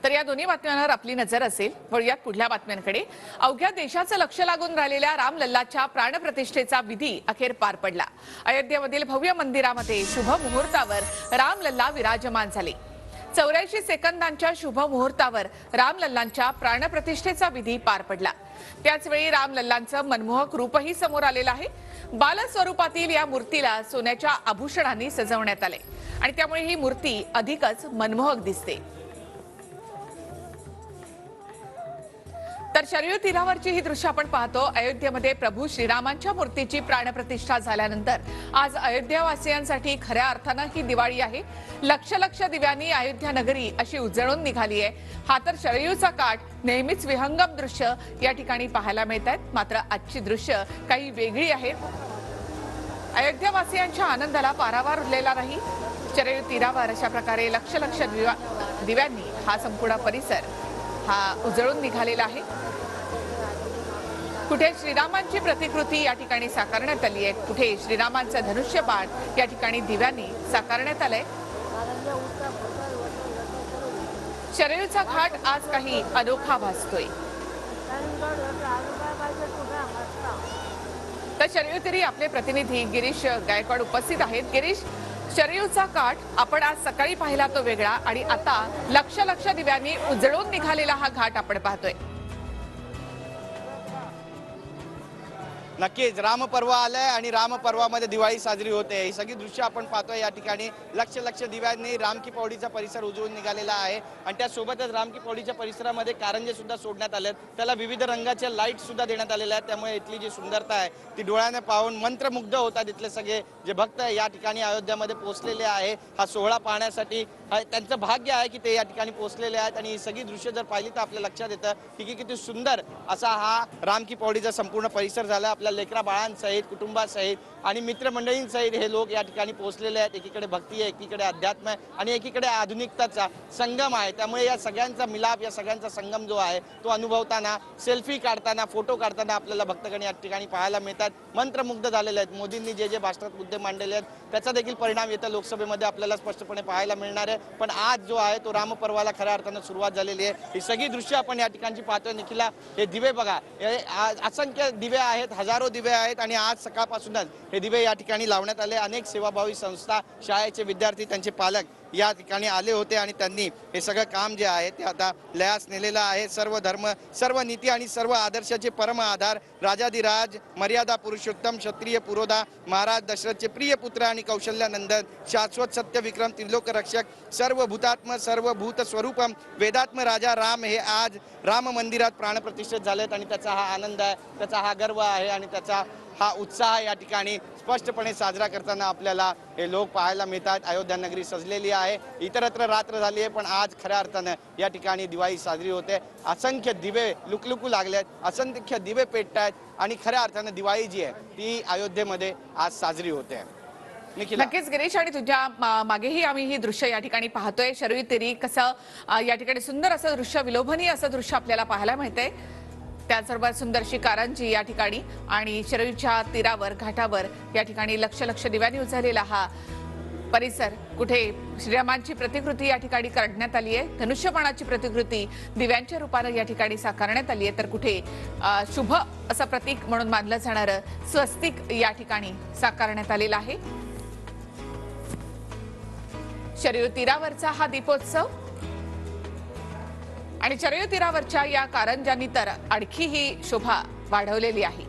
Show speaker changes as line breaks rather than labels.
तर या दोन्ही बातम्यांवर आपली नजर असेल। वळूयात पुढल्या बातम्यांकडे। अवघ्या देशाचं लक्ष लागून राहिलेल्या रामलल्लाच्या प्राणप्रतिष्ठेचा विधी अखेर पार पडला। अयोध्येमधील भव्य मंदिरामध्ये शुभ मुहूर्तावर रामलल्ला विराजमान झाले। 84 सेकंदांच्या शुभ मुहूर्तावर रामलल्लांच्या प्राणप्रतिष्ठेचा विधी पार पडला। त्याचवेळी रामलल्लांचं मनमोहक रूपही समोर आलेलं आहे। बालस्वरूपातील या मूर्तीला सोन्याच्या आभूषणांनी सजवण्यात आले आणि त्यामुळे ही मूर्ती अधिकच मनमोहक दिसते। तर शरयू तीरावरची ही दृश्य आपण पाहतो। अयोध्येमध्ये प्रभू श्रीरामांच्या मूर्तीची प्राणप्रतिष्ठा झाल्यानंतर आज अयोध्यावासियांसाठी खऱ्या अर्थानं ही दिवाळी आहे। लक्ष लक्ष दिव्यांनी अयोध्या नगरी अशी उजळून निघाली आहे। हा तर शरयूचा काठ नेहमीच विहंगम दृश्य या ठिकाणी पाहायला मिळत आहेत। मात्र आजची दृश्य काही वेगळी आहेत। अयोध्यावासियांच्या आनंदाला पारावार उरलेला नाही। शरयू तीरावर अशा प्रकारे लक्ष लक्ष दिव्यांनी हा संपूर्ण परिसर हा उजळून निघालेला आहे। कुठे श्रीरामांची प्रतिकृती या ठिकाणी साकारण्यात आली आहे, कुठे श्रीरामांचं धनुष्यबाण या ठिकाणी दिव्यांनी साकारण्यात आलंय। शरयूचा घाट आज काही अनोखा भासतोय। तर शरयू तीरी आपले प्रतिनिधी गिरीश गायकवाड उपस्थित आहेत। गिरीश, शरयूचा काठ आपण आज सकाळी पाहिला तो वेगळा आणि आता लक्ष लक्ष दिव्यांनी उजळून निघालेला हा घाट आपण पाहतोय।
नक्कीच रामपर्व आलंय आणि रामपर्वामध्ये दिवाळी साजरी होते। ही सगळी दृश्य आपण पाहतोय। या ठिकाणी लक्ष लक्ष दिव्यांनी रामकी पौडीचा परिसर उजळून निघालेला आहे आणि त्यासोबतच रामकी पौडीच्या परिसरामध्ये कारंजे सुद्धा सोडण्यात आलेत। त्याला विविध रंगाच्या लाईट सुद्धा देण्यात आलेल्या आहेत। त्यामुळे इथली जी सुंदरता आहे ती डोळ्याने पाहून मंत्रमुग्ध होतात। इथले सगळे जे भक्त या ठिकाणी अयोध्यामध्ये पोहोचलेले आहे हा सोहळा पाहण्यासाठी त्यांचं भाग्य आहे की ते या ठिकाणी पोहोचलेले आहेत। आणि ही सगळी दृश्य जर पाहिली तर आपल्या लक्षात येतं की किती सुंदर असा हा रामकी पौडीचा संपूर्ण परिसर झाला। आपल्या लेकरा बाळांसहित कुटुंबासहित आणि मित्रमंडळींसहित हे लोक या ठिकाणी पोहोचलेले आहेत। एकीकडे भक्ती आहे, एकीकडे अध्यात्म आहे आणि एकीकडे आधुनिकताचा संगम आहे। त्यामुळे या सगळ्यांचा मिलाप, या सगळ्यांचा संगम जो आहे तो अनुभवताना, सेल्फी काढताना, फोटो काढताना आपल्याला भक्तगण या ठिकाणी पाहायला मिळतात। मंत्रमुग्ध झालेले आहेत। मोदींनी जे जे भाषणात मुद्दे मांडलेले आहेत त्याचा देखील परिणाम येत्या लोकसभेमध्ये आपल्याला स्पष्टपणे पाहायला मिळणार आहे। पण आज जो आहे तो रामपर्वाला खऱ्या अर्थानं सुरुवात झालेली आहे। ही सगळी दृश्य आपण या ठिकाणची पाहतोय। निखिला, हे दिवे बघा, असंख्य दिवे आहेत, हजारो दिवे आहेत आणि आज सकाळपासूनच हे दिवे या ठिकाणी लावण्यात आले। अनेक सेवाभावी संस्था, शाळेचे विद्यार्थी, त्यांचे पालक या ठिकाणी आले होते आणि त्यांनी हे सगळं काम जे आहे ते आता लयास नेलेलं आहे। सर्व धर्म, सर्व नीती आणि सर्व आदर्शाचे परम आधार राजाधिराज, मर्यादा पुरुषोत्तम, क्षत्रिय पुरोधा, महाराज दशरथचे प्रिय पुत्र आणि कौशल्यानंदन, शाश्वत सत्य विक्रम, त्रिलोक रक्षक, सर्वभूतात्म, सर्वभूत स्वरूपम, वेदात्म राजा राम हे आज राम मंदिरात प्राणप्रतिष्ठित झालेत आणि त्याचा हा आनंद आहे, त्याचा हा गर्व आहे आणि त्याचा हा उत्साह या ठिकाणी स्पष्टपणे साजरा करताना आपल्याला हे लोक पाहायला मिळतात। अयोध्या नगरी सजलेली आहे। इतरत्र रात्र झाली आहे पण आज खऱ्या अर्थानं या ठिकाणी दिवाळी साजरी होते। असंख्य दिवे लुकलुकू लागलेत, असंख्य दिवे पेटतायत आणि खऱ्या अर्थानं दिवाळी जी आहे ती अयोध्येमध्ये आज साजरी होते।
नक्कीच गिरीश, आणि तुझ्या मागेही आम्ही ही दृश्य या ठिकाणी पाहतोय। शरयू तीरी कसं या ठिकाणी सुंदर असं दृश्य, विलोभनीय असं दृश्य आपल्याला पाहायला मिळतंय। त्याचबरोबर सुंदरशी कारंजी या ठिकाणी आणि शरयूच्या तीरावर, घाटावर या ठिकाणी लक्ष लक्ष दिव्यांनी उजळलेला हा परिसर। कुठे श्रीरामांची प्रतिकृती या ठिकाणी काढण्यात आली आहे, धनुष्यबाणाची प्रतिकृती दिव्यांच्या रूपाने या ठिकाणी साकारण्यात आली आहे, तर कुठे शुभ असं प्रतीक म्हणून मानलं जाणारं स्वस्तिक या ठिकाणी साकारण्यात आलेलं आहे। शरयू तीरावरचा हा दीपोत्सव आणि शरयू तीरावरच्या या कारंजांनी तर आणखी ही शोभा वाढवलेली आहे।